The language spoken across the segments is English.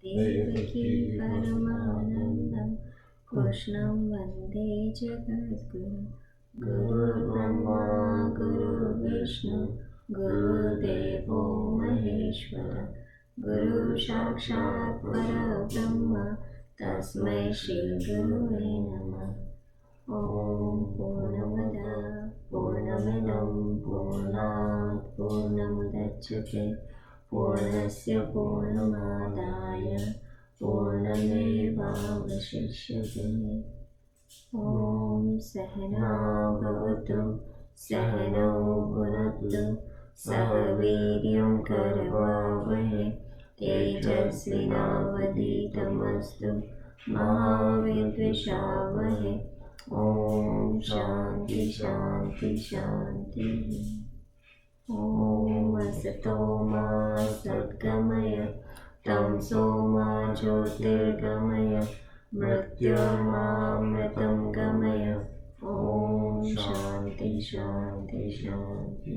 देवकी परमानन्दं कृष्णं वन्दे जगद्गुरुं गुरुर्ब्रह्मा गुरुर्विष्णु गुरुदेवो महेश्वर गुरु साक्षात् परब्रह्म तस्मै श्रीगुरुवे नमः। ॐ पूर्णमदः पूर्णमिदं पूर्णात् पूर्णमुदच्यते पूर्णस्य पूर्णमादाय पूर्णमेवावशिष्यते। ॐ सहना भवतु सहनौ भुनक्तु सह वीर्यं करवावहै तेजस्विनावधीतमस्तु मा विद्विषावहै। ॐ शान्ति शान्ति शान्तिः। ॐ असतो मा सद्गमय तमसो मा ज्योतिर्गमय मृत्योर्मामृतं गमय। ॐ शान्ति शान्ति शान्ति।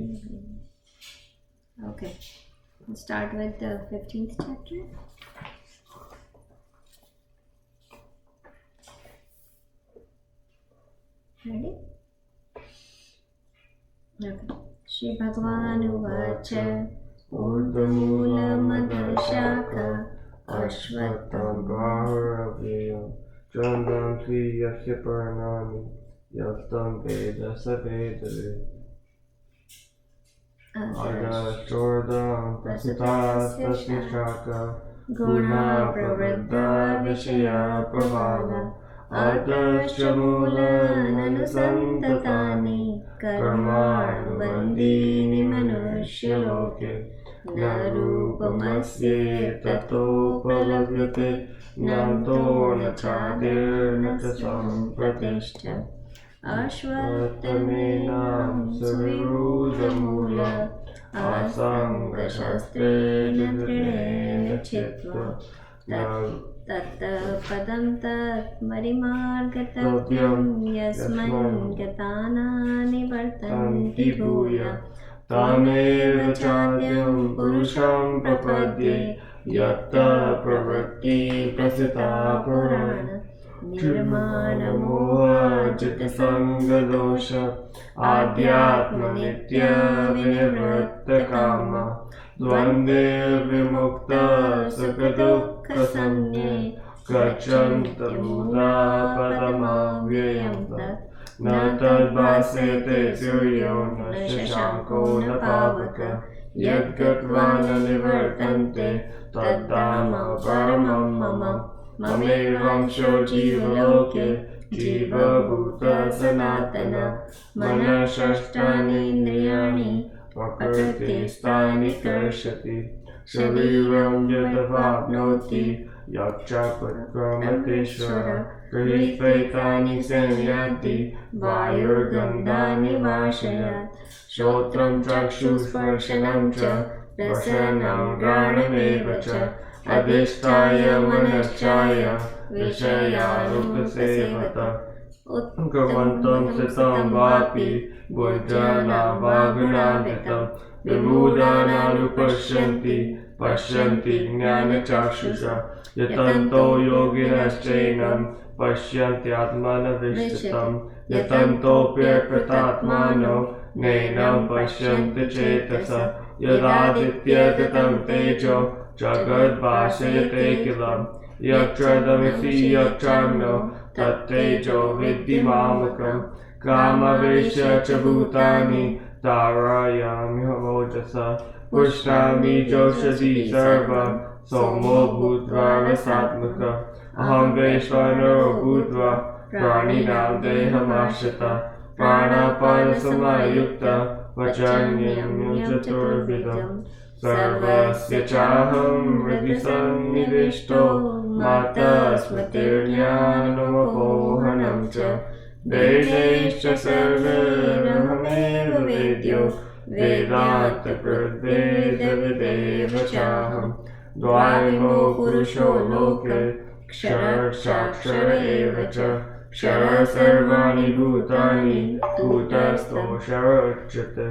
Okay, let's start with the 15th chapter. Ready? Okay. Shri Bhagwan Uvacha Urdhmūlamādharshaka Ashvattham Bahuravyam Chandram Sriyasya Paranami Yastam Veda Savedare Adashordam Prasitastasya Shaka Guna Pravriddha Vishaya Pravala Adasya Mula Nanusantatani Karmanubandhini Manushya Loke Narupamasye Tatopalavyate Nanto Nachadir Nachasampratishta Ashvatthamenam Suvirudhamula Asanga Shastrena Trinena Chitva Tatta Padam Tat Marimargatavyam Yasman Gatana Nivartanti Bhuya Tameva Chadyam Purusham Prapadye Yatta Pravritti Prasita Purana Nirmana Moha Jita Sanga Dosha Adhyatma Nitya Vinivratta Kama Dvande Vimukta Sukadukha Sanye Gacchanta Buddha Padamavyayam Tat Na Tadvasete Suryo Na Shashanko Na Pavaka Yadgatva Nivartante Taddama Paramam Mama Mamevam Sho Jiva Loke Jiva Bhuta Sanatana Manashashtani Indriyani Prakriti-stani karshati Shariram yadavapnoti Yakchapakramateshvara Grihvaitani sanyanti Vayurgandhani vashayat Shotram chakshusparshanam cha Rasanam granameva cha Adhisthaya manaschaya Vishayarupasevata Utkavantam sitam vapi Bhujana bhagunavitam Vimudhananupashyanti Pashyanti jnana chakshusha Yatanto yoginaschainam Pashyanti atmana vishtatam Yatanto pryapratatmano Nainam pashyanti chetasa Yadaditya tatam tejo Jagad vasayate kilam Yakchadamisi yakchamno Tattejo viddhimamakam Kama vesha cha bhutani Tarayami hamojasa Pushnami joshadi sarva Somo bhutva rasatmaka Aham veshvanaro bhutva Praninam dehamashata Pranapana samayukta Vachanyam chaturvidam Sarvasya chaham hridisannivishto Mata smatirjnanamopohanam cha Vedescha sarvarahameva vedyo Vedanta pradveda videva chaham Dvaimo purusho loke Kshara eva cha Kshara sarvani bhutani Bhutasto kshara uchyate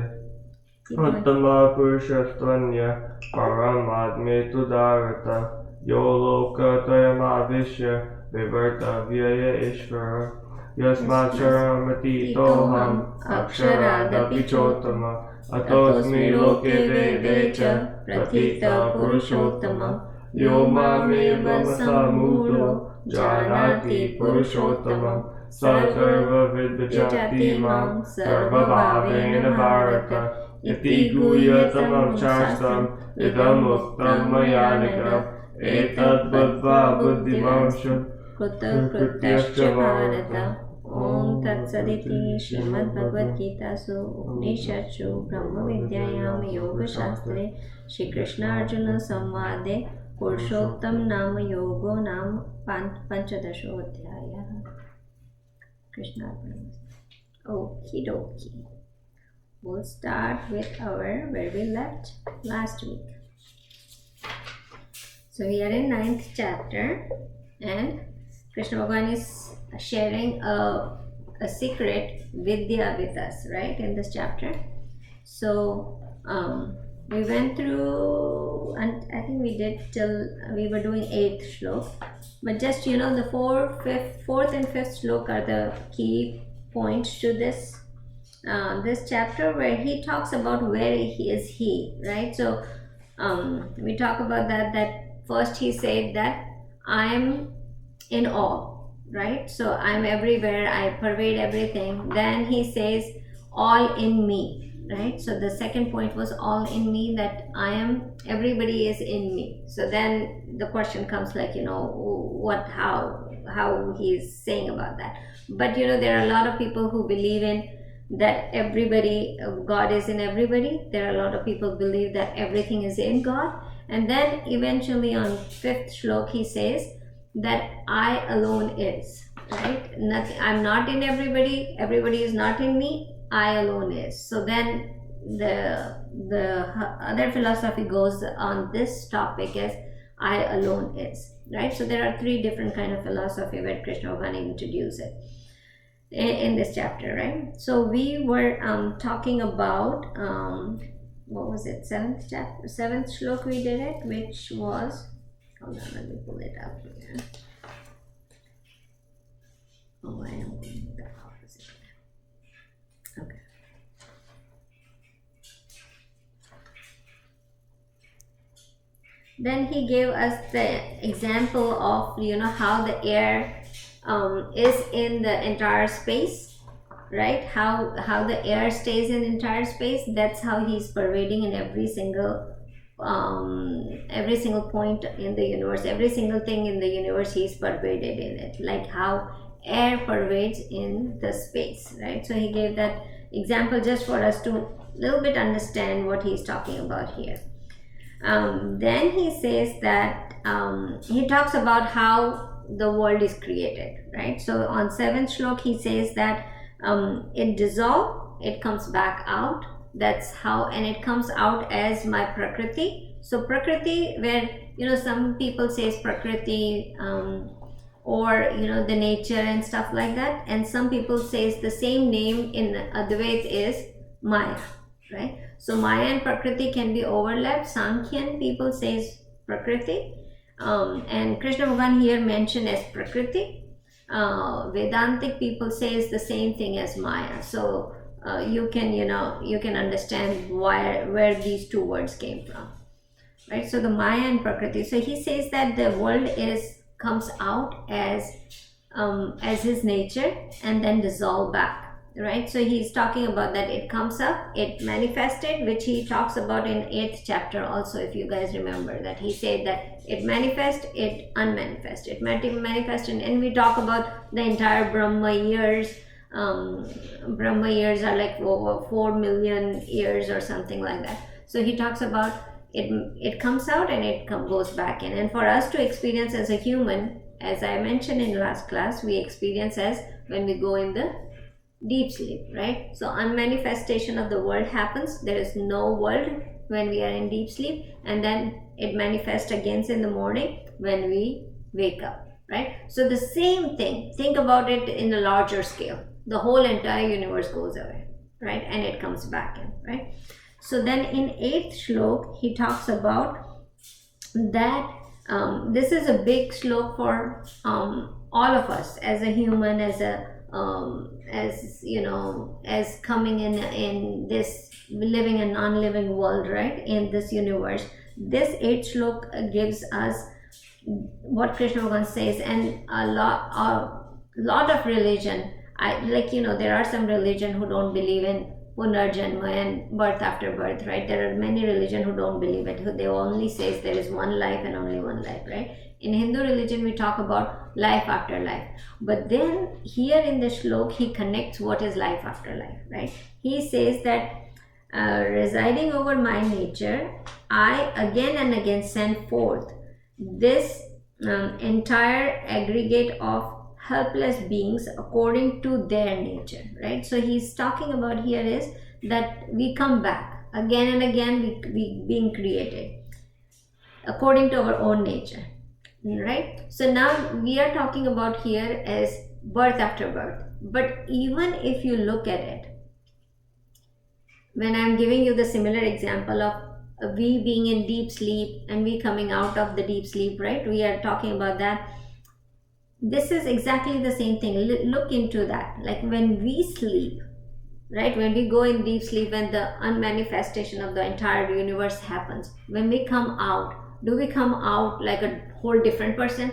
Uttama purushastvanya Paramadme tudarata yo lokatayamavishya vivarta vyaya ishvara yasmacharamati toham aksharaadapi chotama atosmi loke vede cha pratita purushottama yo mameva masamudo janati purushottamam sarva vidvijati mam sarva bhavena bharata iti guhyatamam shastam idam uktam mayanaga etad buddha buddhimamshu कृत्यश्च Bharat ओम तत्सदिति श्रीमद् भगवद गीता सु उपनिषत्सु ब्रह्म विद्यायां योगशास्त्रे श्री कृष्ण अर्जुन संवादे पुरुषोत्तम नाम योगो नाम पंचदशोऽध्यायः कृष्णार्पणमस्तु. Okie dokie. We'll start with where we left last week. So we are in 9th chapter and Krishna Bhagavan is sharing a secret vidya with us, right, in this chapter. So we went through, and I think we did till we were doing 8th shlok, but just the 4th and 5th shlok are the key points to this chapter, where he talks about where he is, right? So we talk about that first he said that I'm in all, right? So I'm everywhere, I pervade everything. Then he says all in me, right? So the second point was all in me, that I am, everybody is in me. So then the question comes like, how he's saying about that. But there are a lot of people who believe in that everybody, God is in everybody. There are a lot of people who believe that everything is in God. And then eventually on 5th shlok he says that I alone is, right? Nothing, I'm not in everybody, everybody is not in me, I alone is. So then the other philosophy goes on this topic as I alone is, right? So there are 3 different kind of philosophy where Krishna Bhagavan introduced it in this chapter, right? So we were talking about what was it, 7th shlok we did it, which was, hold on, let me pull it up here. Oh, I am going the opposite. Okay. Then he gave us the example of how the air is in the entire space, right? How the air stays in entire space. That's how he's pervading in every single point in the universe. Every single thing in the universe, he's pervaded in it, like how air pervades in the space, right? So he gave that example just for us to little bit understand what he's talking about here. Then he says that he talks about how the world is created, right? So on 7th shlok he says that it dissolves, it comes back out. That's how, and it comes out as my prakriti. So prakriti, where some people says prakriti or the nature and stuff like that, and some people says the same name in Advaita is Maya, right? So Maya and prakriti can be overlapped. Sankhyan people says prakriti, and Krishna Bhagavan here mentioned as prakriti. Vedantic people says the same thing as Maya. So you can understand where these 2 words came from, right? So the Maya and prakriti. So he says that the world comes out as his nature and then dissolve back, right? So he's talking about that it comes up, it manifested, which he talks about in 8th chapter also, if you guys remember, that he said that it manifests, it unmanifests, it manifested, and we talk about the entire Brahma years. Brahma years are like over 4 million years or something like that. So he talks about it comes out and it goes back in. And for us to experience as a human, as I mentioned in last class, we experience as when we go in the deep sleep, right? So unmanifestation of the world happens. There is no world when we are in deep sleep, and then it manifests again in the morning when we wake up, right? So the same thing, think about it in a larger scale. The whole entire universe goes away, right? And it comes back in, right? So then in 8th shlok, he talks about that this is a big shlok for all of us as a human, as you know, as coming in this living and non-living world, right, in this universe. This 8th shlok gives us what Krishna Bhagavan says, and a lot of religion, there are some religion who don't believe in punarjanma and birth after birth, right? There are many religion who don't believe it, who they only says there is one life and only one life, right? In Hindu religion, we talk about life after life. But then here in the shlok, he connects what is life after life, right? He says that residing over my nature, I again and again send forth this entire aggregate of helpless beings according to their nature, right? So he's talking about here is that we come back again and again, we being created according to our own nature, right? So now we are talking about here as birth after birth. But even if you look at it, when I'm giving you the similar example of we being in deep sleep and we coming out of the deep sleep, right? We are talking about that. This is exactly the same thing. Look into that. Like when we sleep, right? When we go in deep sleep and the unmanifestation of the entire universe happens, when we come out, do we come out like a whole different person?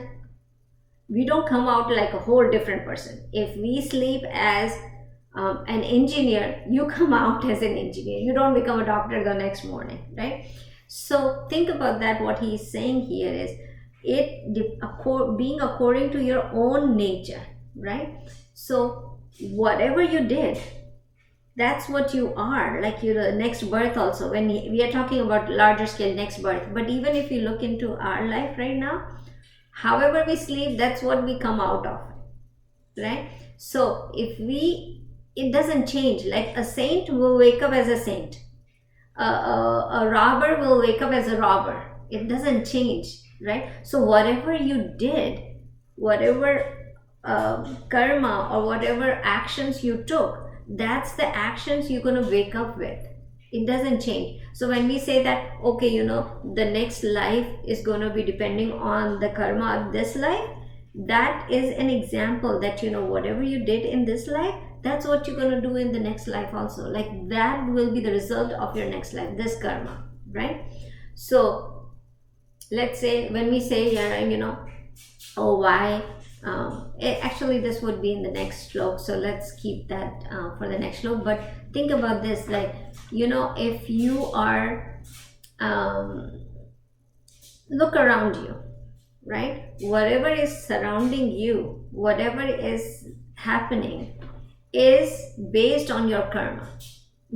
We don't come out like a whole different person. If we sleep as an engineer, you come out as an engineer. You don't become a doctor the next morning, right? So think about that. What he is saying here is being according to your own nature, right? So whatever you did, that's what you are. Like the next birth also, when we are talking about larger scale next birth, but even if you look into our life right now, however we sleep, that's what we come out of, right? So it doesn't change. Like a saint will wake up as a saint, a robber will wake up as a robber. It doesn't change, right? So whatever you did, whatever karma or whatever actions you took, that's the actions you're going to wake up with. It doesn't change. So when we say that, okay, the next life is going to be depending on the karma of this life, that is an example that whatever you did in this life, that's what you're going to do in the next life also. Like that will be the result of your next life, this karma, right? So let's say when we say oh, why actually this would be in the next shlok, so let's keep that for the next shlok. But think about this, like if you are look around you, right? Whatever is surrounding you, whatever is happening is based on your karma,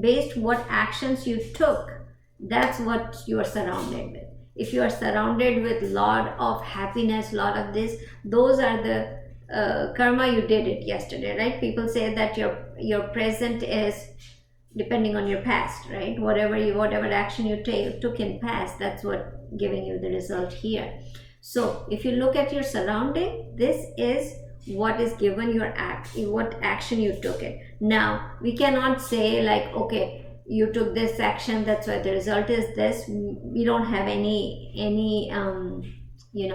based what actions you took. That's what you are surrounded with. If you are surrounded with lot of happiness, lot of this, those are the karma you did it yesterday, right? People say that your present is depending on your past, right? Whatever action you took in past, that's what giving you the result here. So if you look at your surrounding, this is what is given your what action you took it. Now we cannot say like, okay, you took this action, that's why the result is this. We don't have any we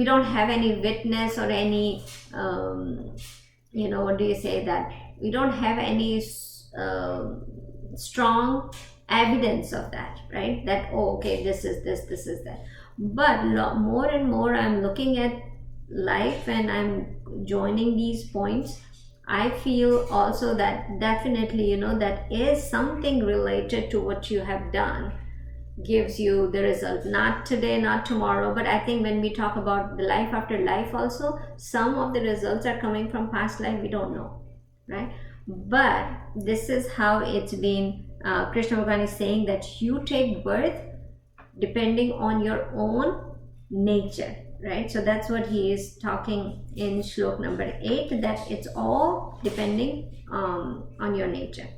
don't have any witness or any what do you say, that we don't have any strong evidence of that, right? That, oh, okay, this is that. But more and more I'm looking at life and I'm joining these points, I feel also that definitely that is something related to what you have done gives you the result. Not today, not tomorrow, but I think when we talk about the life after life also, some of the results are coming from past life, we don't know, right? But this is how it's been. Krishna Bhagavan is saying that you take birth depending on your own nature, right? So that's what he is talking in shlok number 8, that it's all depending on your nature.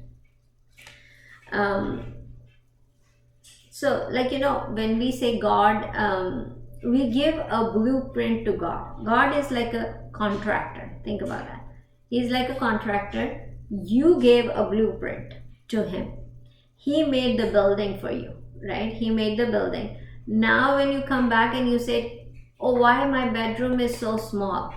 So like when we say God, we give a blueprint to God. God is like a contractor. Think about that. He's like a contractor. You gave a blueprint to him. He made the building for you, right? He made the building. Now when you come back and you say, oh, why my bedroom is so small?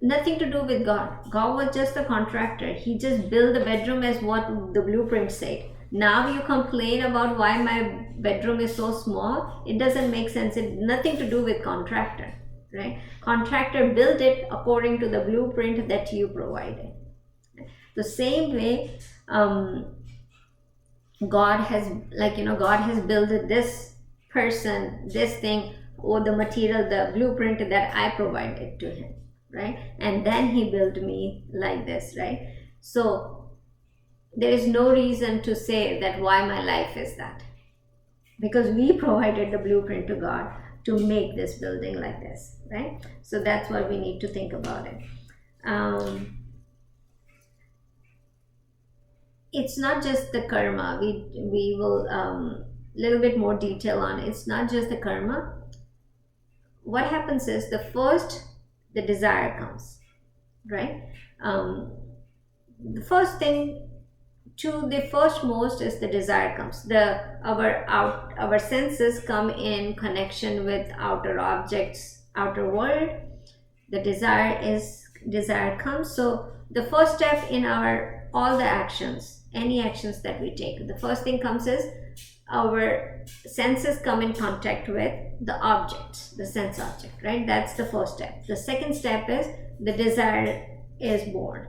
Nothing to do with God. God was just a contractor. He just built the bedroom as what the blueprint said. Now you complain about why my bedroom is so small. It doesn't make sense. It nothing to do with contractor, right? Contractor built it according to the blueprint that you provided. The same way, God has, God has built this person, this thing, or the material, the blueprint that I provided to him, right? And then he built me like this, right? So there is no reason to say that why my life is that, because we provided the blueprint to God to make this building like this, right? So that's what we need to think about it. It's not just the karma. We will little bit more detail on it. It's not just the karma. What happens is the desire comes, right? The first thing to the first most is the desire comes. Our senses come in connection with outer objects, outer world. The desire comes. So the first step in all the actions, any actions that we take, the first thing comes is our senses come in contact with the objects, the sense object, right? That's the first step. The second step is the desire is born.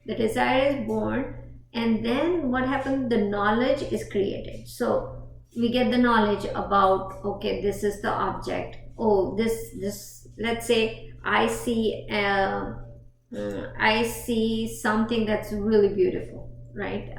The desire is born, and then what happens? The knowledge is created. So we get the knowledge about, okay, this is the object. Oh, this. Let's say I see something that's really beautiful, right?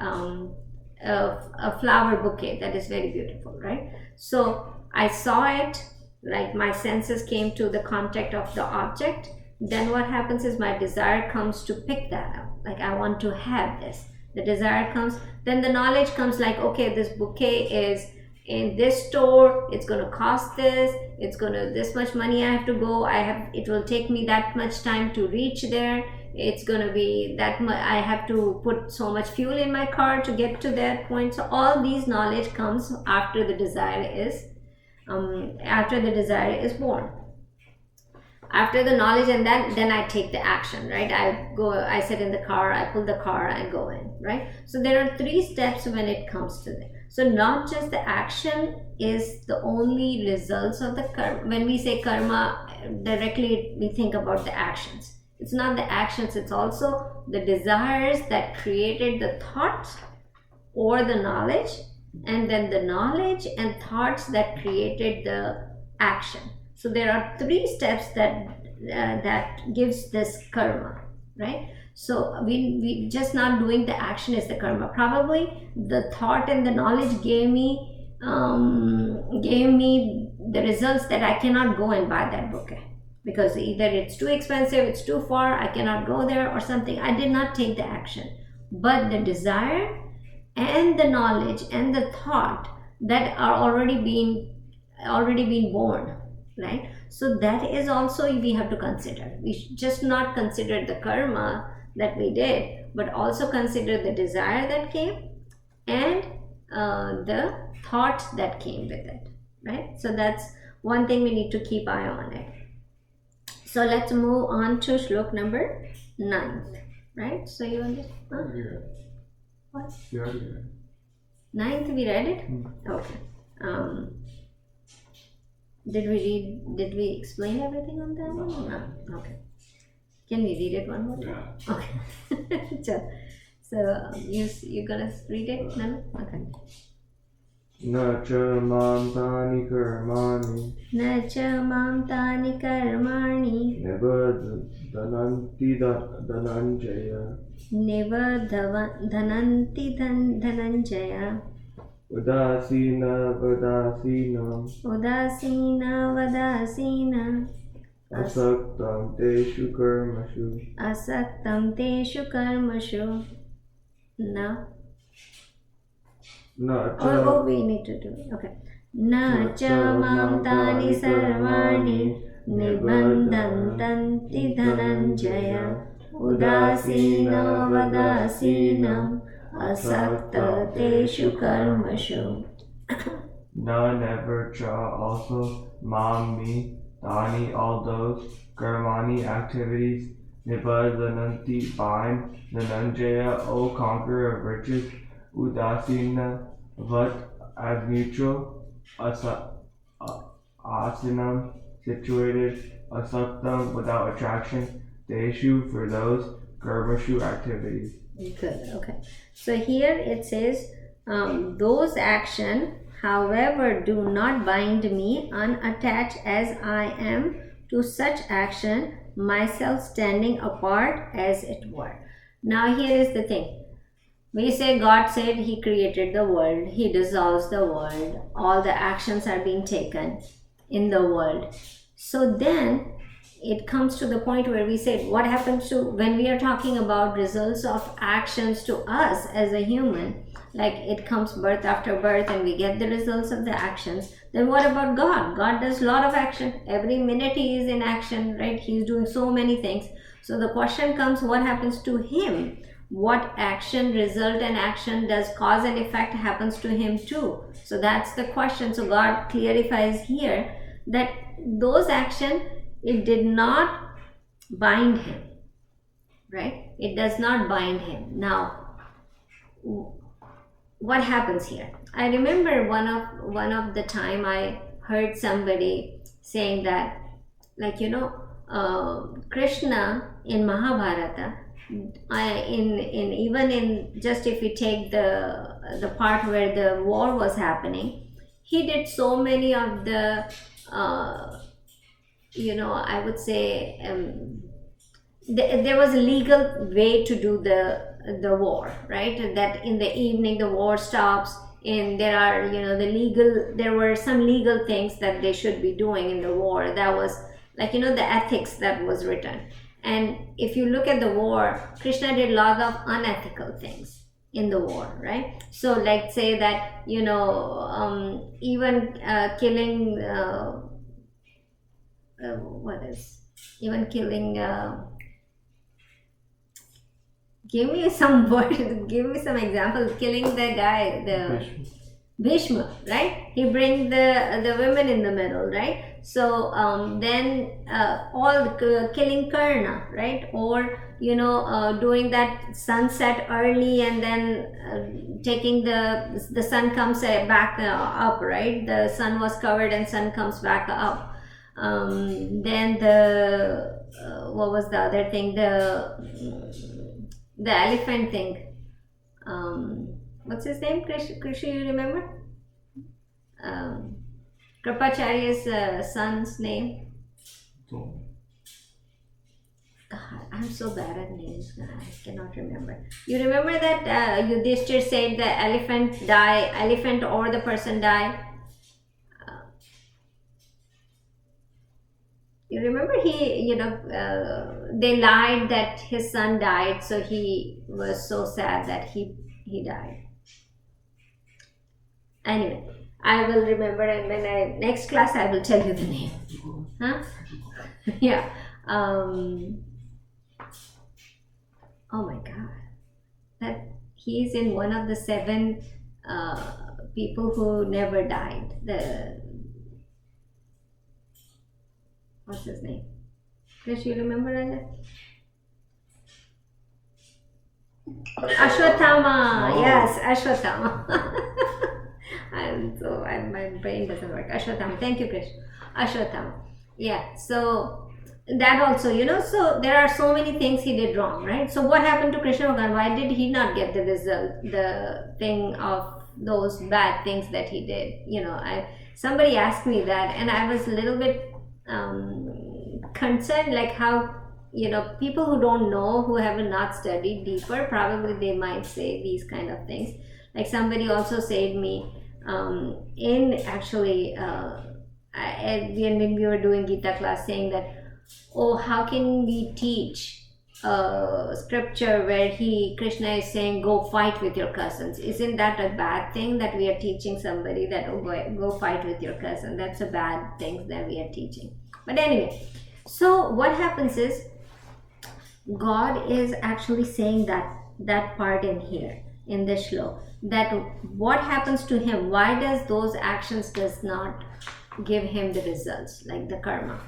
A flower bouquet that is very beautiful, right? So I saw it, like my senses came to the contact of the object. Then what happens is my desire comes to pick that up, like I want to have this. The desire comes, then the knowledge comes, like, okay, this bouquet is in this store, it's going to cost this, it's going to this much money I have to go, it will take me that much time to reach there, it's going to be that much, I have to put so much fuel in my car to get to that point. So all these knowledge comes after the desire is born, after the knowledge, and then I take the action, right? I sit in the car, I pull the car, I go in, right? So there are 3 steps when it comes to that. So not just the action is the only results of the karma. When we say karma, directly we think about the actions. It's not the actions, it's also the desires that created the thoughts or the knowledge, and then the knowledge and thoughts that created the action. So there are 3 steps that gives this karma, right? So we just not doing the action is the karma. Probably the thought and the knowledge gave me the results that I cannot go and buy that bouquet, because either it's too expensive, it's too far, I cannot go there, or something. I did not take the action, but the desire and the knowledge and the thought that are already been born, right? So that is also we have to consider. We should just not consider the karma that we did, but also consider the desire that came and the thoughts that came with it, right? So that's one thing we need to keep eye on it. So let's move on to shlok number 9, right? So you understand? What? 9th we read it? Okay. Did we explain everything on that one? No. Okay. Can we read it one more time? Yeah. Okay. So you're gonna read it? No? Okay. Na cha mam tani karmani nibadhananti dhananjaya udasina asaktam teshu karmashu. Now we need to do it. Okay. Na cha mam tani sarvani nibandhantanti dhananjaya udasina asakta teshu karmashu. Na never cha also mam me tani all those karmani activities nibbadhananti bind Dhananjaya, O conqueror of riches, Udasina vat as neutral, asinam situated, asaktam without attraction, deshu for those, karmashu activities. Good, okay. So here it says, those action, however, do not bind me, unattached as I am to such action, myself standing apart as it were. Now here is the thing. We say God said He created the world, He dissolves the world, all the actions are being taken in the world. So then it comes to the point where we say, what happens to when we are talking about results of actions to us as a human, like it comes birth after birth and we get the results of the actions, then what about God? God does a lot of action. Every minute He is in action, right? He's doing so many things. So the question comes, what happens to Him? What action, result and action does cause and effect happens to Him too? So that's the question. So God clarifies here that those action, it did not bind Him, right? It does not bind Him. Now, what happens here? I remember one of the time I heard somebody saying that, like, Krishna in Mahabharata, even in just if we take the part where the war was happening, he did so many of the I would say there was a legal way to do the war, right? That in the evening the war stops, and there are there were some legal things that they should be doing in the war. That was like the ethics that was written. And if you look at the war, Krishna did a lot of unethical things in the war, right? So like say that even killing give me some word, give me some example. Killing the guy, the Bhishma, right? He brings the women in the middle, right? So then killing Karna, right? Or doing that sunset early and then taking the sun comes back up, right? The sun was covered and sun comes back up. Then what was the other thing? The elephant thing. What's his name? Krishna, you remember? Kripacharya's son's name. God, I'm so bad at names. I cannot remember. You remember that Yudhishthir said the elephant or the person die? You remember they lied that his son died, so he was so sad that he died. Anyway, I will remember, and when next class I will tell you the name. Huh? Yeah. Oh my God. That he's in one of the 7 people who never died. What's his name? Krish, you remember, Raja? Ashwatthama. Oh. Yes, Ashwatthama. My brain doesn't work. Ashwatthama. Thank you, Krish. Ashwatthama. Yeah. So that also, so there are so many things he did wrong, right? So what happened to Krishna Bhagavan? Why did he not get the result, the thing of those bad things that he did? Somebody asked me that, and I was a little bit concerned, like how people who don't know, who have not studied deeper, probably they might say these kind of things. Like somebody also said me in actually when we were doing Gita class, saying that, oh, how can we teach scripture where Krishna is saying go fight with your cousins? Isn't that a bad thing that we are teaching somebody that, oh, go fight with your cousin? That's a bad thing that we are teaching. But anyway, so what happens is God is actually saying that part in here, in the shlok, that what happens to him, why does those actions does not give him the results, like the karma.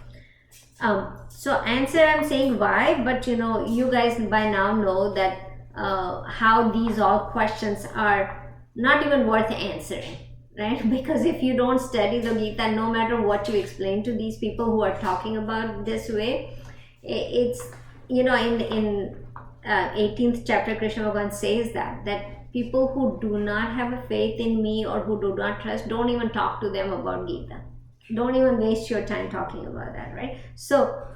So answer, I'm saying why, but you guys by now know that how these all questions are not even worth answering, right? Because if you don't study the Gita, no matter what you explain to these people who are talking about this way, it's in 18th chapter, Krishna Bhagavan says that people who do not have a faith in me or who do not trust, don't even talk to them about Gita. Don't even waste your time talking about that, right? So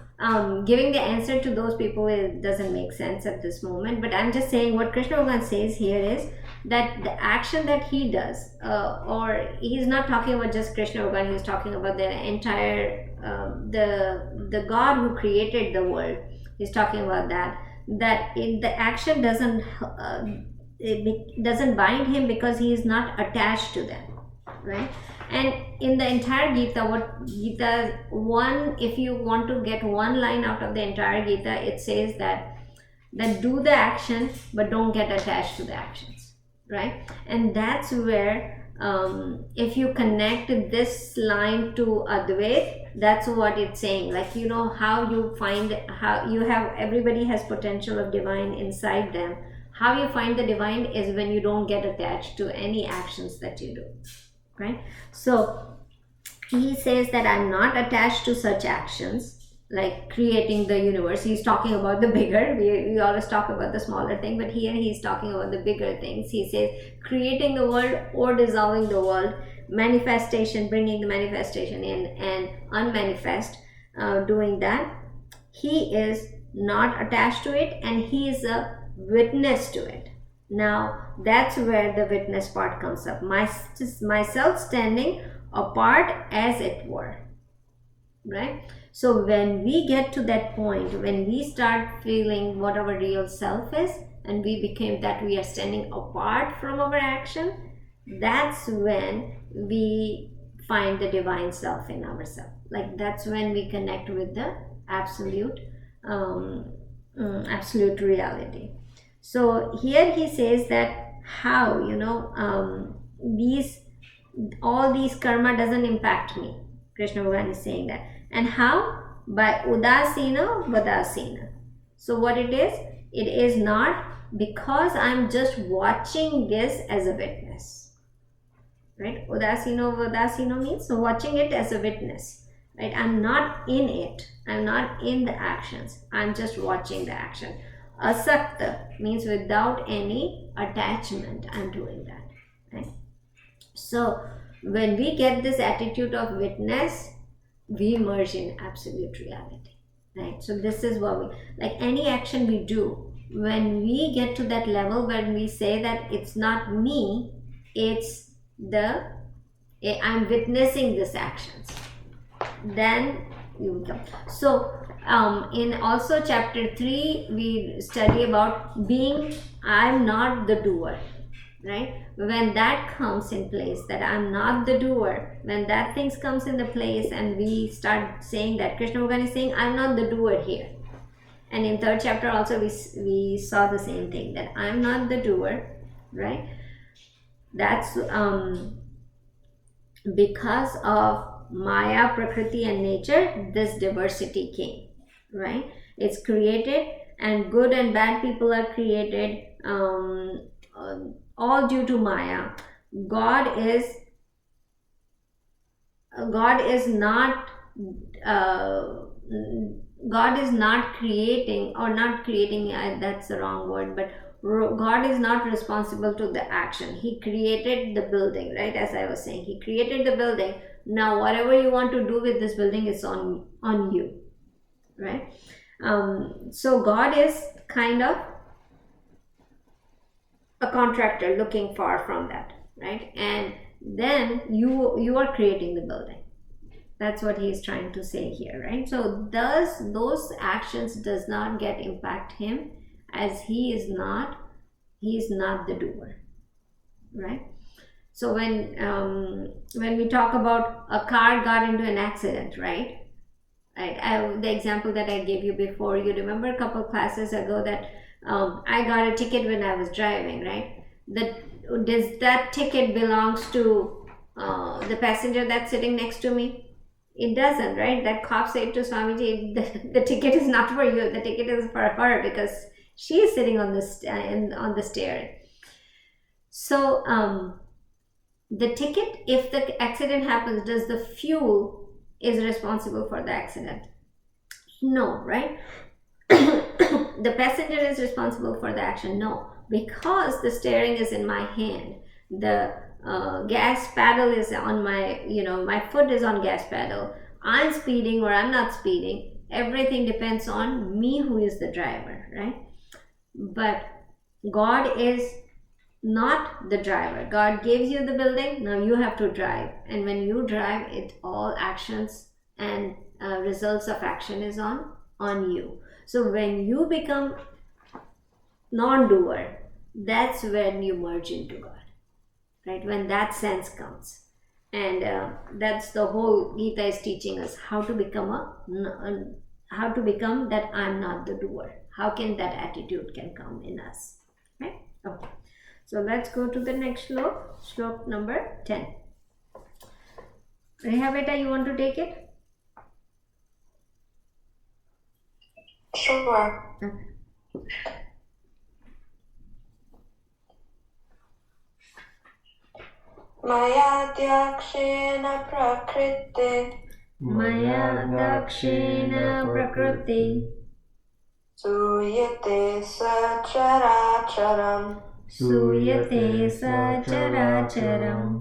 giving the answer to those people, it doesn't make sense at this moment, but I'm just saying what Krishna Bhagavan says here is that the action that he does, or he's not talking about just Krishna Bhagavan, he's talking about the entire the God who created the world. He's talking about that the action doesn't it doesn't bind him because he is not attached to them, right? And in the entire Gita, what Gita one, if you want to get one line out of the entire Gita, it says that do the action but don't get attached to the actions, right? And that's where if you connect this line to Advait, that's what it's saying. Like, how you find, how you have, everybody has potential of divine inside them. How you find the divine is when you don't get attached to any actions that you do, right? So he says that I'm not attached to such actions like creating the universe. He's talking about the bigger, we always talk about the smaller thing, but here he's talking about the bigger things. He says creating the world or dissolving the world, manifestation, bringing the manifestation in, and unmanifest, doing that. He is not attached to it, and he is a witness to it. Now that's where the witness part comes up. Myself standing apart as it were, right? So when we get to that point, when we start feeling what our real self is, and we became that we are standing apart from our action, that's when we find the divine self in ourselves. Like, that's when we connect with the absolute absolute reality. So here he says that how all these karma doesn't impact me. Krishna Bhagavan is saying that. And how? By udasina vadasina. So what it is not because I'm just watching this as a witness, right? Udasino vadasino means watching it as a witness, right? I'm not in it, I'm not in the actions, I'm just watching the action. Asakta means without any attachment, I'm doing that, right? So when we get this attitude of witness, we merge in absolute reality, right? So this is what we, like any action we do, when we get to that level when we say that it's not me, it's I'm witnessing these actions, then you come. So in also chapter 3 we study about being, I'm not the doer, right? When that comes in place, that I'm not the doer, when that things comes in the place and we start saying that, Krishna Bhagavan is saying I'm not the doer here. And in 3rd chapter also we saw the same thing, that I'm not the doer, right? That's because of Maya, Prakriti and nature, this diversity came, right? It's created, and good and bad people are created, all due to Maya. God is not creating, or not creating, that's the wrong word, but God is not responsible to the action. He created the building, right? As I was saying, he created the building. Now whatever you want to do with this building is on you, right? So God is kind of a contractor looking far from that, right? And then you are creating the building. That's what he's trying to say here, right? So those actions does not get impact him, as he is not the doer, right? So when we talk about a car got into an accident, right? The example that I gave you before, you remember a couple classes ago that I got a ticket when I was driving, right? Does that ticket belongs to the passenger that's sitting next to me? It doesn't, right? That cop said to Swamiji, the ticket is not for you. The ticket is for her because she is sitting on on the stair. So the ticket, if the accident happens, does the fuel is responsible for the accident? No, right? The passenger is responsible for the action? No, because the steering is in my hand. The gas pedal is on my, my foot is on gas pedal. I'm speeding or I'm not speeding. Everything depends on me, who is the driver, right? But God is not the driver. God gives you the building, now you have to drive. And when you drive, it all actions and results of action is on you. So when you become non-doer, that's when you merge into God, right? When that sense comes. And that's the whole Gita is teaching us, how to become that I'm not the doer. How can that attitude can come in us, right? Okay. So let's go to the next shlok number 10. Reha beta, you want to take it? Sure. Okay. Mayadhyakshena prakriti Suyate sacharacharam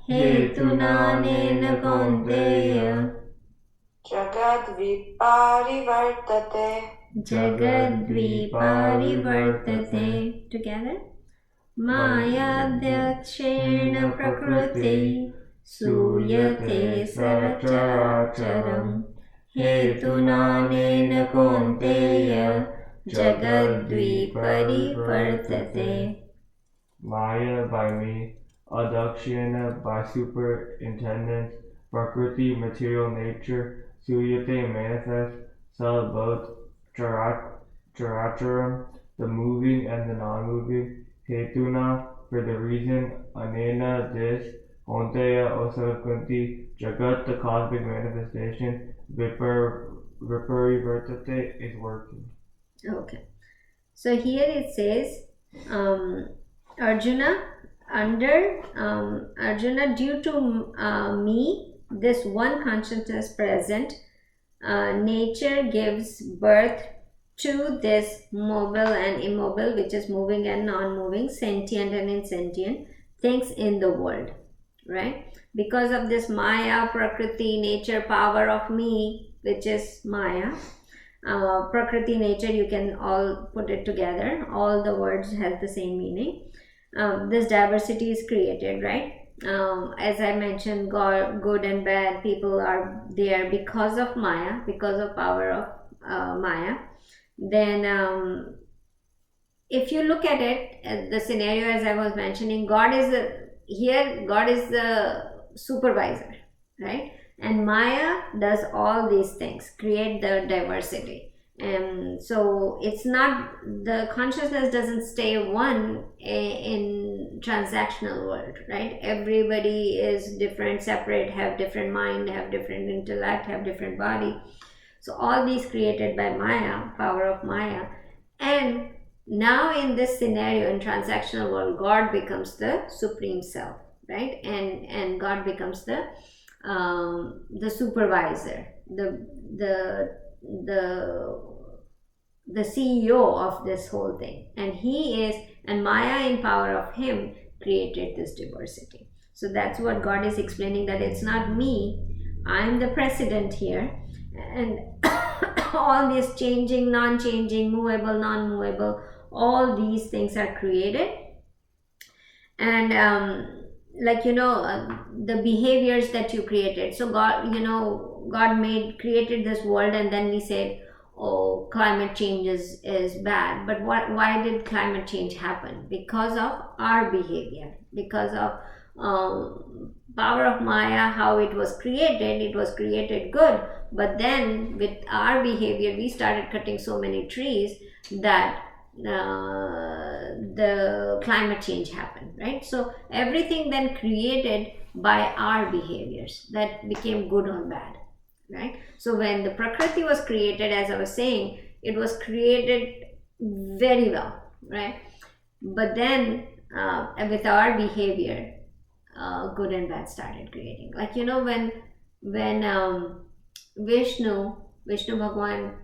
Hetunanena kaunteya Jagadviparivartate. Together. Mayadhyakshena prakriti Suyate sacharacharam Hetunanena kaunteya Jagadviparivartate. Maya by me, Adakshina by superintendence, Prakriti material nature, Suyate manifest, Sabot Characharam the moving and the non-moving, Hetuna for the reason, Anena this, Onteya Osakunti, Jagat the cosmic manifestation, Viparivartate is working. Okay. So here it says, Arjuna, due to me, this one consciousness present, nature gives birth to this mobile and immobile, which is moving and non-moving, sentient and insentient things in the world, right? Because of this Maya, Prakriti, nature, power of me, which is Maya, Prakriti, nature, you can all put it together. All the words have the same meaning. This diversity is created, right? As I mentioned, God, good and bad people are there because of Maya, because of power of Maya. Then if you look at it, the scenario as I was mentioning, God is the supervisor, right? And Maya does all these things, create the diversity. And so it's not, the consciousness doesn't stay one in transactional world, right? Everybody is different, separate, have different mind, have different intellect, have different body. So all these created by Maya, power of Maya. And now in this scenario, in transactional world, God becomes the supreme self, right? And God becomes the supervisor, the CEO of this whole thing. And Maya in power of him created this diversity. So that's what God is explaining, that it's not me, I'm the president here, and all this changing, non-changing, movable, non-movable, all these things are created. And the behaviors that you created. So God, God created this world, and then we said, oh, climate change is bad. But why did climate change happen? Because of our behavior, because of power of Maya, how it was created good. But then with our behavior, we started cutting so many trees that the climate change happened, right? So everything then created by our behaviors that became good or bad, right? So when the Prakriti was created, as I was saying, it was created very well, right? But then with our behavior, good and bad started creating. Like, when Vishnu Bhagwan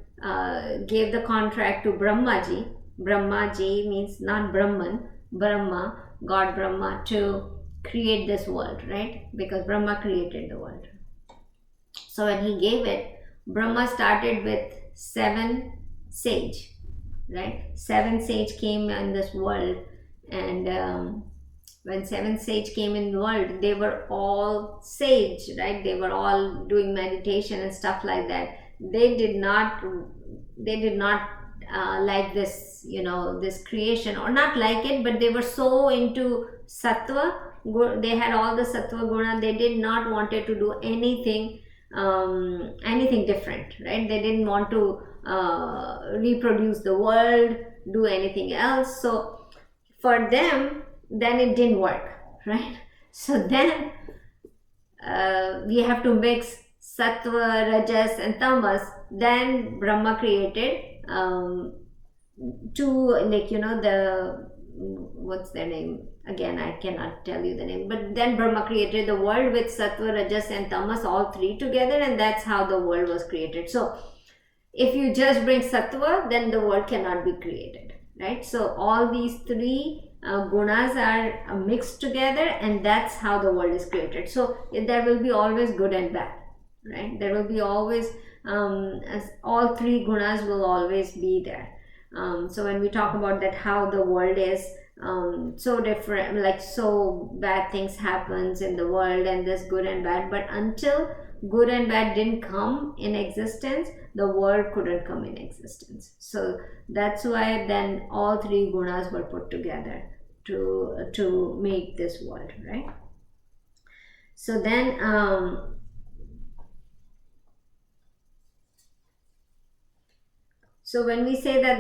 gave the contract to Brahmaji. Brahmaji means not Brahman, Brahma, God Brahma, to create this world, right? Because Brahma created the world. So when he gave it, Brahma started with 7 sage, right? 7 sage came in this world, and when 7 sage came in the world, they were all sage, right? They were all doing meditation and stuff like that. They did not like this, this creation, or not like it, but they were so into sattva. They had all the sattva guna. They did not wanted to do anything different, right? They didn't want to reproduce the world, do anything else. So for them, then it didn't work, right? So then we have to mix sattva, rajas and tamas. Then Brahma created two, like, the, what's their name again, I cannot tell you the name, but then Brahma created the world with sattva, rajas and tamas, all 3 together, and that's how the world was created. So if you just bring sattva, then the world cannot be created, right? So all these 3 gunas are mixed together, and that's how the world is created. So there will be always good and bad, right? There will be always as all 3 gunas will always be there. So when we talk about that, how the world is so different, like so bad things happens in the world, and this good and bad, but until good and bad didn't come in existence, the world couldn't come in existence. So that's why then all 3 gunas were put together to make this world, right? So then so when we say that,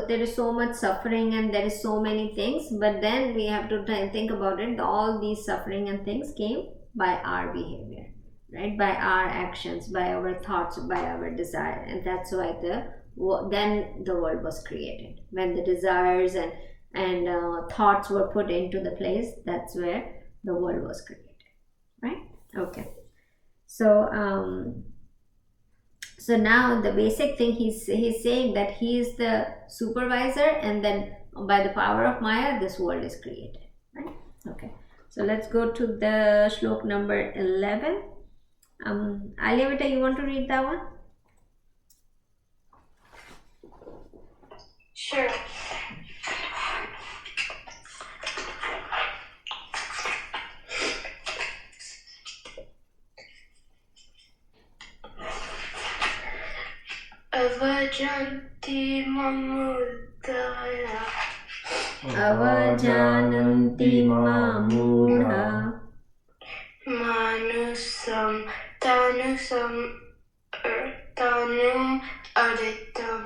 there is so much suffering and there is so many things, but then we have to think about it, all these suffering and things came by our behavior, right? By our actions, by our thoughts, by our desire. And that's why then the world was created. When the desires and thoughts were put into the place, that's where the world was created, right? Okay. So now the basic thing he's saying that he is the supervisor, and then by the power of Maya, this world is created, right? Okay. So let's go to the shlok number 11. Alyavita, you want to read that one? Sure. Avajanti mamudaya. Avajananti mamudha. Manusam tanum aditam.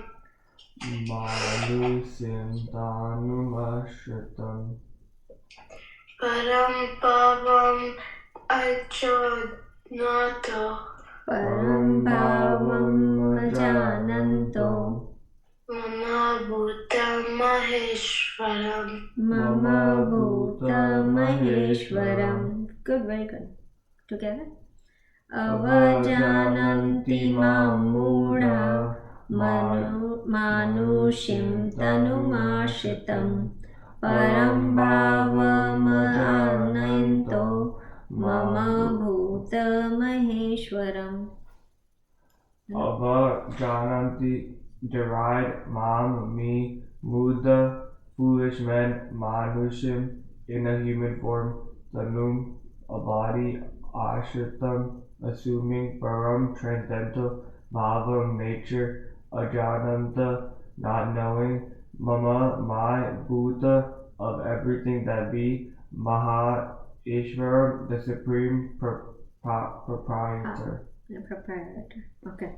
Manusim tanum ashritam. Param pavam ajodnato. Param bhavam ajananto. Mama bhuta maheshwaram. Mama bhuta maheshwaram. Good, very good. Together. Avajananti mamudha. Manushim tanumashitam. Param bhavam ajananto. Mama bhuta maheshwaram. Avajananti, deride, mam, me, Muda, foolish men, Manushim, in a human form, Tanum, a body, Ashritam, assuming, Param, transcendental, Bhavam, nature, Ajananta, not knowing, Mama, my, Bhuta, of everything that be, Maha, Ishvaram, the supreme proprietor. Proprietor. Okay.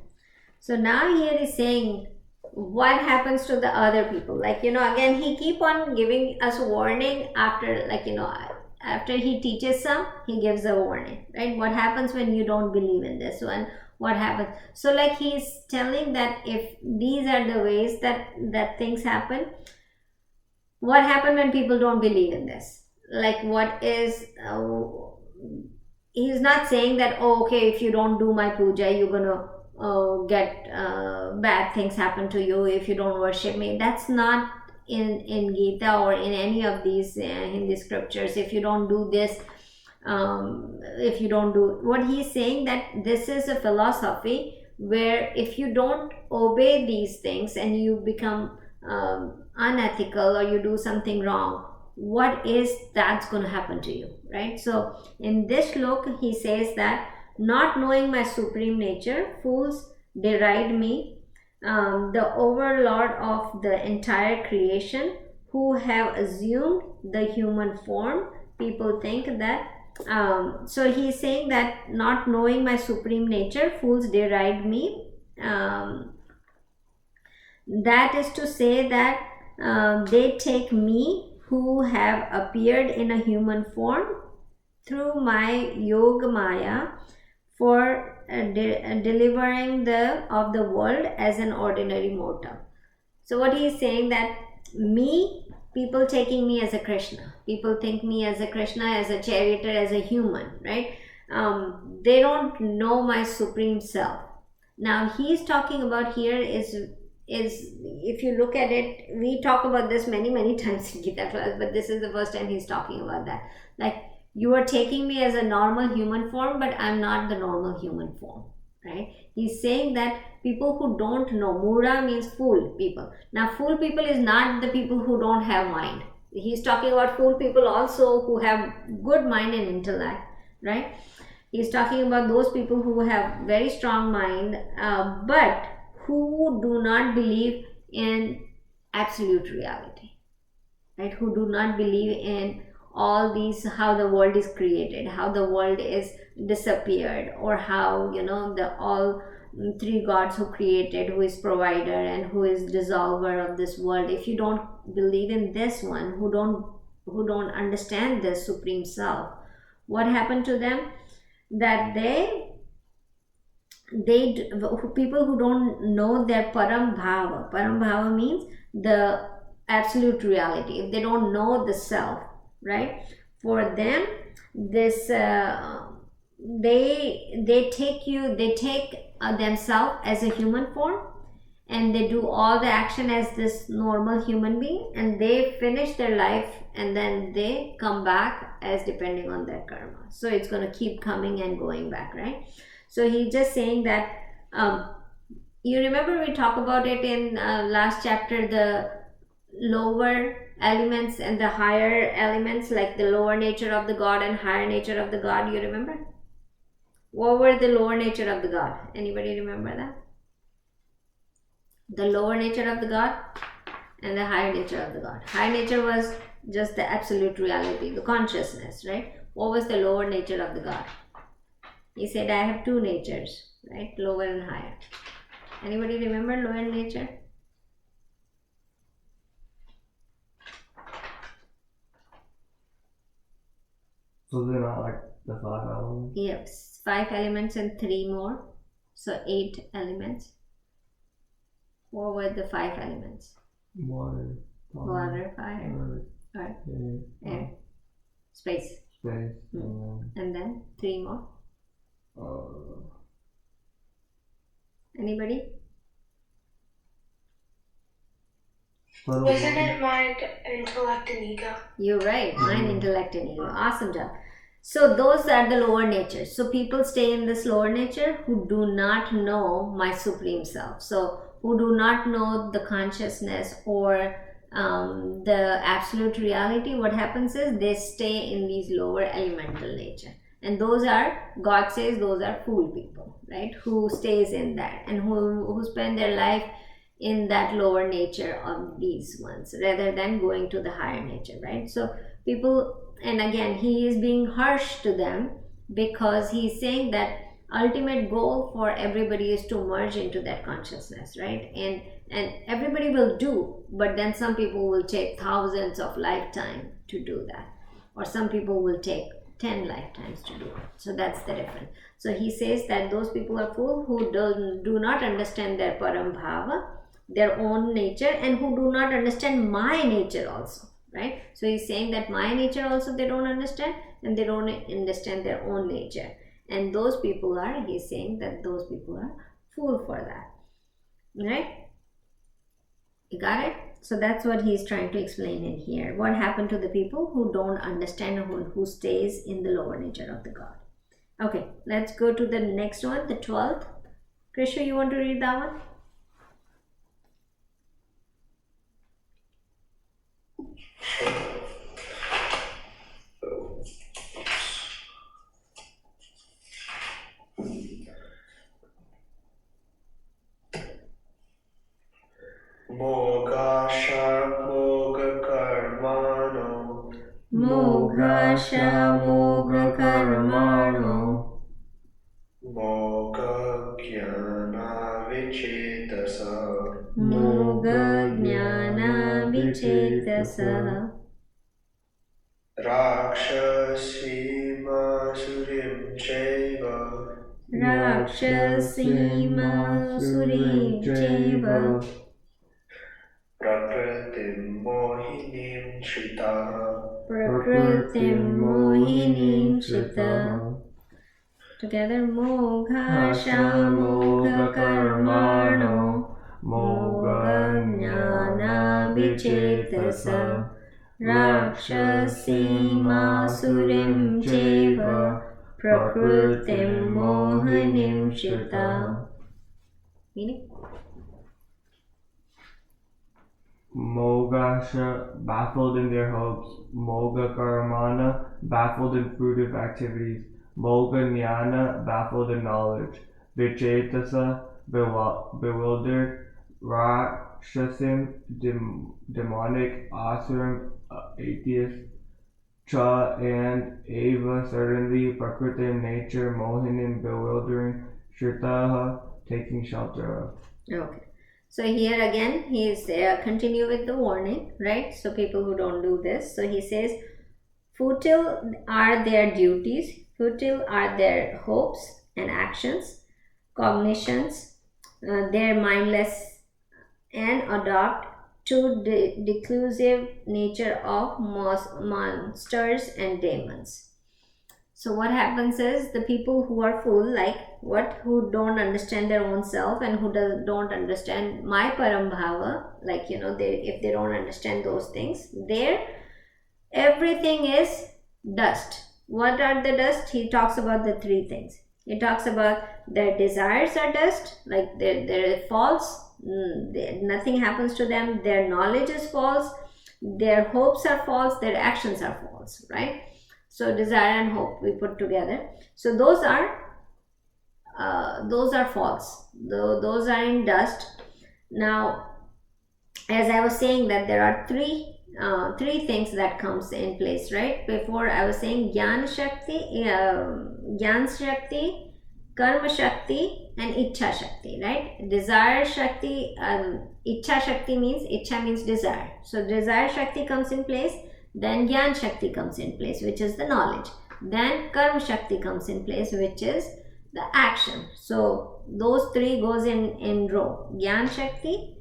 So now here is saying what happens to the other people? Like, again, he keep on giving us warning after, like, after he teaches some, he gives a warning, right? What happens when you don't believe in this one? What happens? So like he's telling that if these are the ways that things happen, what happens when people don't believe in this? Like, what is he's not saying that, oh, okay, if you don't do my puja, you're gonna get bad things happen to you if you don't worship me. That's not in Gita or in any of these Hindi scriptures. If you don't do this, if you don't do what he's saying, that this is a philosophy where if you don't obey these things and you become unethical or you do something wrong, what is that's going to happen to you, right? So in this shlok he says that not knowing my supreme nature, fools deride me, the overlord of the entire creation, who have assumed the human form. People think that so he's saying that not knowing my supreme nature, fools deride me. That is to say that they take me who have appeared in a human form through my yoga maya for delivering of the world as an ordinary mortal. So what he is saying, that me, people taking me as a Krishna, people think me as a Krishna, as a charioteer, as a human, right? They don't know my supreme self. Now he's talking about here is if you look at it, we talk about this many times in Gita class, but this is the first time he's talking about that. Like, you are taking me as a normal human form, but I'm not the normal human form, right? He's saying that people who don't know, Mura means fool people. Now fool people is not the people who don't have mind. He's talking about fool people also who have good mind and intellect, right? He's talking about those people who have very strong mind, but who do not believe in absolute reality, right? Who do not believe in all these, how the world is created, how the world is disappeared, or how, the all three gods who created, who is provider and who is dissolver of this world. If you don't believe in this one, who don't understand this supreme self, what happened to them? That people who don't know their param bhava means the absolute reality. If they don't know the self, right, for them this they take themselves as a human form, and they do all the action as this normal human being, and they finish their life and then they come back as depending on their karma. So it's going to keep coming and going back, right? So he's just saying that you remember we talked about it in last chapter, the lower elements and the higher elements, like the lower nature of the god and higher nature of the god. You remember what were the lower nature of the god? Anybody remember that? The lower nature of the god and the higher nature of the god. Higher nature was just the absolute reality, the consciousness, right? What was the lower nature of the god? He said, I have two natures, right? Lower and higher. Anybody remember lower nature? So they're not like the 5 elements? Yes, 5 elements and 3 more. So 8 elements. What were the 5 elements? Water, Fire, earth, air, space. And then 3 more. Anybody? Wasn't it mind, intellect, and ego? You're right. Mind, intellect, and ego. Awesome job. So those are the lower natures. So people stay in this lower nature who do not know my supreme self. So who do not know the consciousness or the absolute reality. What happens is they stay in these lower elemental nature. And those are, God says, those are fool people, right? Who stays in that and who spend their life in that lower nature of these ones rather than going to the higher nature, right? So people, and again, he is being harsh to them because he's saying that ultimate goal for everybody is to merge into that consciousness, right? And everybody will do, but then some people will take thousands of lifetime to do that, or some people will take 10 lifetimes to do it. So that's the difference. So he says that those people are fool who do not understand their param bhava, their own nature, and who do not understand my nature also, right? So he's saying that my nature also they don't understand, and they don't understand their own nature. And those people are, he's saying that those people are fool for that, right? You got it? So that's what he's trying to explain in here. What happened to the people who don't understand, who stays in the lower nature of the God. Okay, let's go to the next one, the 12th. Krishna, you want to read that one? Mogasha moga karmano Moga jnana vichetasa Moga jnana vichetasa Rakshasima surim cheva Rakshasima surim cheva Prakritim mohinim shritaha Prakritim mohinim shritaha. Together, Moghasha Mogha Karmano Mogha Jnana Vichetasa Rakshasima Surim Cheva Prakritim Mohanim Shita. Meaning? Mogasha, baffled in their hopes. Moga Karamana, baffled in fruitive activities. Moga Jnana, baffled in knowledge. Vichetasa, bewildered. Rakshasim, demonic. Asuram, atheist. Cha and Ava, certainly. Prakritim, nature. Mohinim, bewildering. Shritaha, taking shelter of. Okay. So here again, he is continue with the warning, right? So people who don't do this. So he says, futile are their duties, futile are their hopes and actions, cognitions, they're mindless and adopt to the declusive nature of monsters and demons. So what happens is the people who are fool, like who don't understand their own self and who don't understand my param bhava, like if they don't understand those things, everything is dust. What are the dust? He talks about the three things. He talks about their desires are dust, like they're false. Nothing happens to them. Their knowledge is false. Their hopes are false. Their actions are false, right? So desire and hope we put together. So those are false. Those are in dust. Now, as I was saying that there are three things that comes in place, right? Before I was saying Gyan Shakti, Karma Shakti, and Ichha Shakti, right? Desire Shakti, Ichha Shakti means desire. So desire Shakti comes in place. Then Gyan Shakti comes in place, which is the knowledge. Then Karma Shakti comes in place, which is the action. So those three goes in row. Gyan Shakti,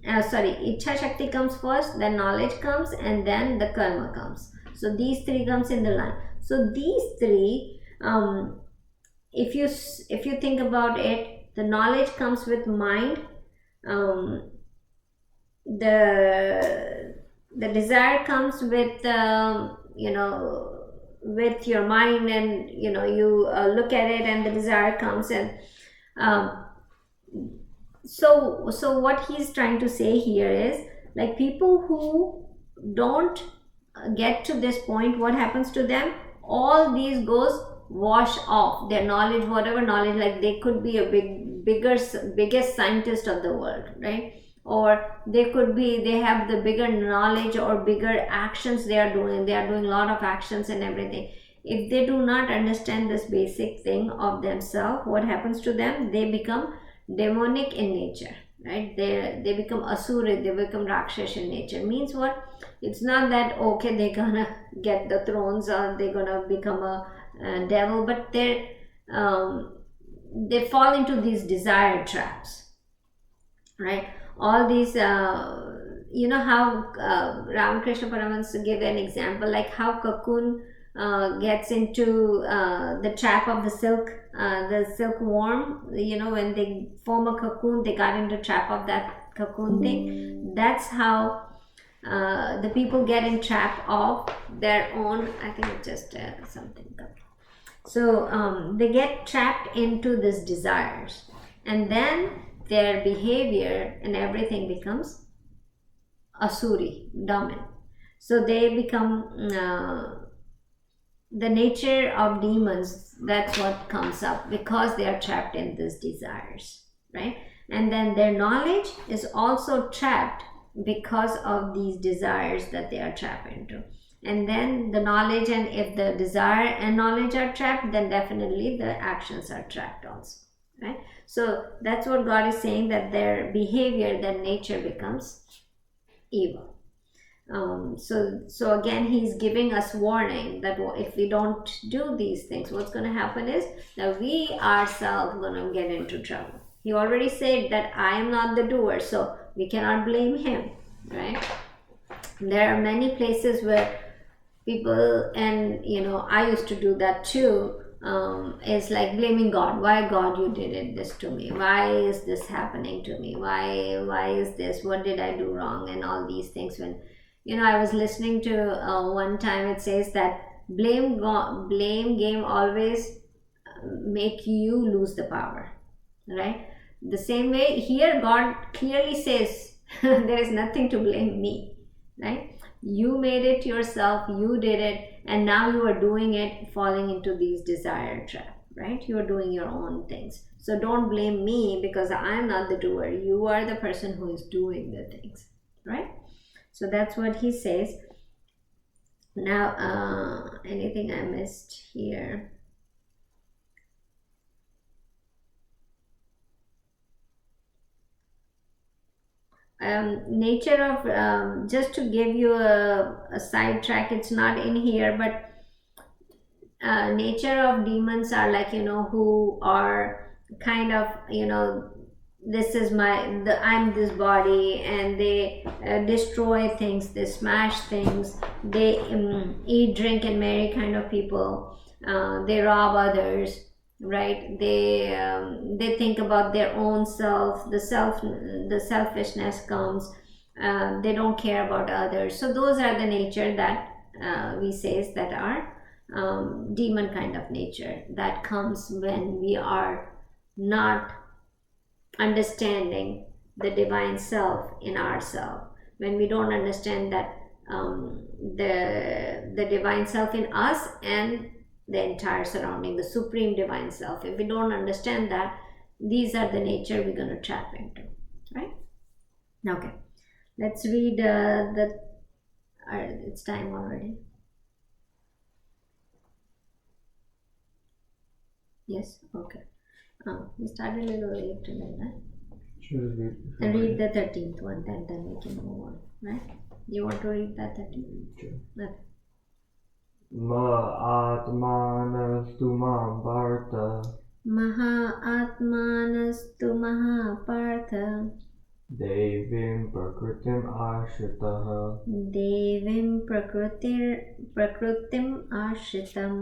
Ichha Shakti comes first, then knowledge comes, and then the Karma comes. So these three comes in the line. So these three, if you think about it, the knowledge comes with mind. The desire comes with with your mind, and you look at it and the desire comes, and so what he's trying to say here is, like, people who don't get to this point, what happens to them? All these goes wash off. Their knowledge, whatever knowledge, like they could be a biggest scientist of the world, right? Or they have the bigger knowledge or bigger actions they are doing a lot of actions and everything. if they do not understand this basic thing of themselves, what happens to them? They become demonic in nature, right? They become asura, they become rakshash in nature. Means what? It's not that okay, they're gonna get the thrones or they're gonna become a devil, but they fall into these desire traps, right? All these you know how Ramakrishna Paramahansa gave an example, like how cocoon gets into the trap of the silkworm. You know, when they form a cocoon, they got into trap of that cocoon thing. That's how the people get in trap of their own. I think it's just something. So they get trapped into these desires, and then their behavior and everything becomes asuri, dominant. So they become the nature of demons. That's what comes up because they are trapped in these desires, right? And then their knowledge is also trapped because of these desires that they are trapped into. And then the knowledge, and if the desire and knowledge are trapped, then definitely the actions are trapped also, right? So that's what God is saying, that their behavior, their nature becomes evil. So again, he's giving us warning that if we don't do these things, what's going to happen is that we ourselves going to get into trouble. He already said that I am not the doer, so we cannot blame him, right? There are many places where people, and you know, I used to do that too, is like blaming God. Why God you did this to me? Why is this happening to me? Why is this? What did I do wrong? And all these things. When, you know, I was listening to one time, it says that blame game always make you lose the power, right? The same way here, God clearly says there is nothing to blame me, right? You made it yourself, you did it, and now you are doing it, falling into these desire trap, right? You are doing your own things. So don't blame me because I am not the doer. You are the person who is doing the things, right? So that's what he says. Now, anything I missed here? Nature of, just to give you a sidetrack, it's not in here, but nature of demons are like, you know, who are kind of, you know, this is I'm this body, and they destroy things, they smash things, they eat, drink, and marry kind of people. They rob others, right? They think about their own self. The selfishness comes. They don't care about others. So those are the nature that we says that are demon kind of nature, that comes when we are not understanding the divine self in ourselves. When we don't understand that the divine self in us and the entire surrounding, the supreme divine self, if we don't understand that, these are the nature we're going to trap into, right? Okay, let's read it's time already. Yes, okay. We started a little late today, right? And read the 13th one, then we can move on, right? You want to read that 13th? Sure. Okay. Mahatmanastu Mahabharata Mahatmanastu Mahapartha Devim Prakritim Ashritaha Devim Prakritim Ashritam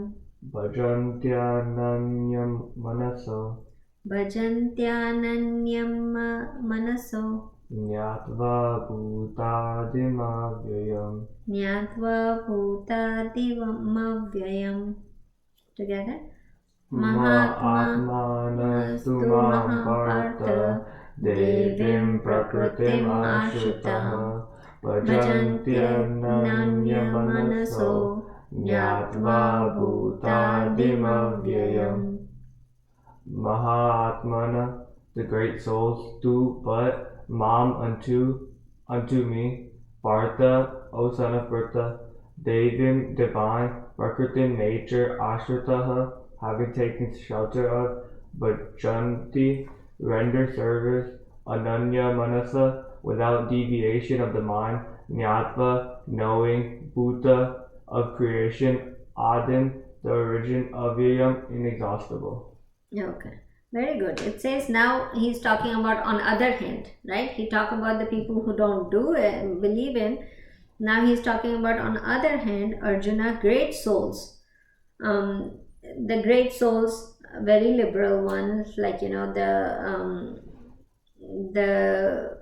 Bhajantyananyam Manaso Manaso Nyatva Bhutadimavayam Nyatva Bhutadimavayam. Together. Mahatmanastu Mahabharata Devim Prakritim Ashritaha Bhajantyananyam Manaso Nyatva Bhutadimavayam. Mahatmana, the great souls, do but Mam unto me, Partha, O son of Partha, Devim, divine, Prakritin nature ashritaha, having taken shelter of, bhajanti, render service, ananya manasa, without deviation of the mind, jnatva, knowing, bhuta, of creation, adim, the origin, avyayam, inexhaustible. Okay, very good. It says now he's talking about on other hand, right? He talked about the people who don't do it, believe in. Now he's talking about on other hand, Arjuna, great souls. The great souls, very liberal ones, like the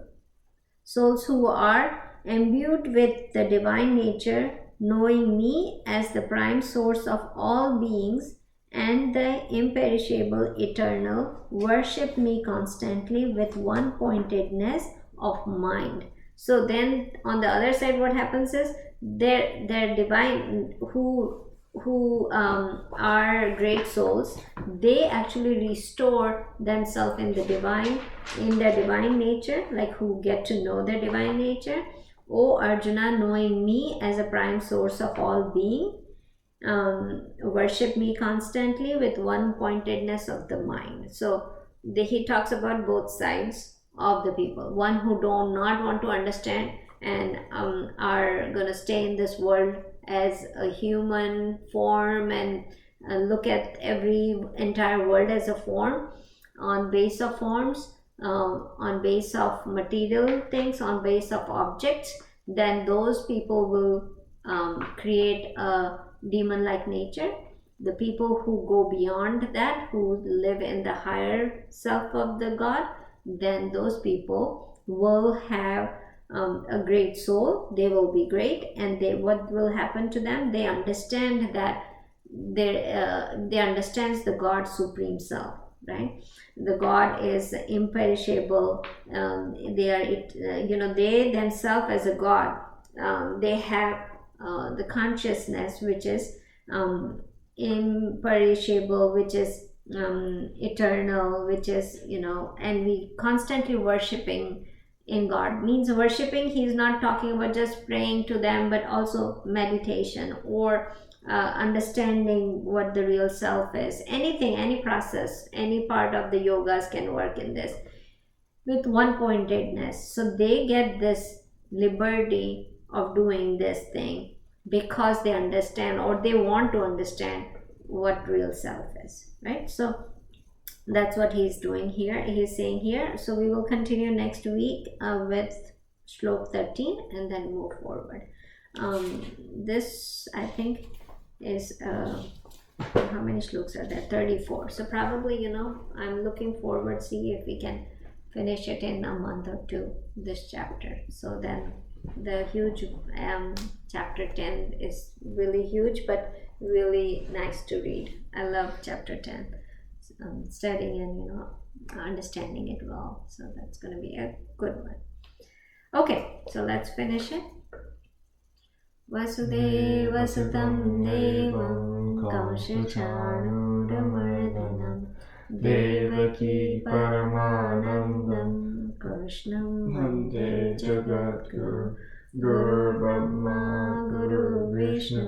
souls who are imbued with the divine nature, knowing me as the prime source of all beings and the imperishable eternal, worship me constantly with one pointedness of mind. So then on the other side what happens is their divine who are great souls, they actually restore themselves in their divine nature, like who get to know their divine nature. O Arjuna, knowing me as a prime source of all being, worship me constantly with one pointedness of the mind. So he talks about both sides of the people, one who do not want to understand and are going to stay in this world as a human form and look at every entire world as a form, on base of forms, on base of material things, on base of objects. Then those people will create a demon like nature. The people who go beyond that, who live in the higher self of the God, then those people will have a great soul. They will be great, and what will happen to them, they understand that they understands the God supreme self, right? The God is imperishable. They are they themselves as a God, they have the consciousness which is imperishable, which is eternal, which is and we constantly worshiping in God. Means worshiping, he's not talking about just praying to them, but also meditation or understanding what the real self is. Anything, any process, any part of the yogas can work in this with one pointedness. So they get this liberty of doing this thing because they understand, or they want to understand what real self is, right? So that's what he's doing here, he's saying here. So we will continue next week with Shlok 13 and then move forward. This I think is how many shloks are there? 34. So probably I'm looking forward, see if we can finish it in a month or two, this chapter. So then the huge chapter 10 is really huge, but really nice to read. I love chapter 10, studying and understanding it well. So that's going to be a good one. Okay, so let's finish it. Vasudeva Sutam Devam Kaushachanudamardhanam Devaki Paramanandam Krishnam Vande Jagadguru Guru Brahma Guru Vishnu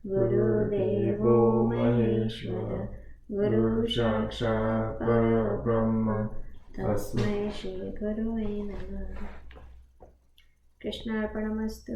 Guru Devo Maheshwara Guru Sakshat Parabrahma Tasmai Shri Gurave Namah. Krishna Arpanamastu.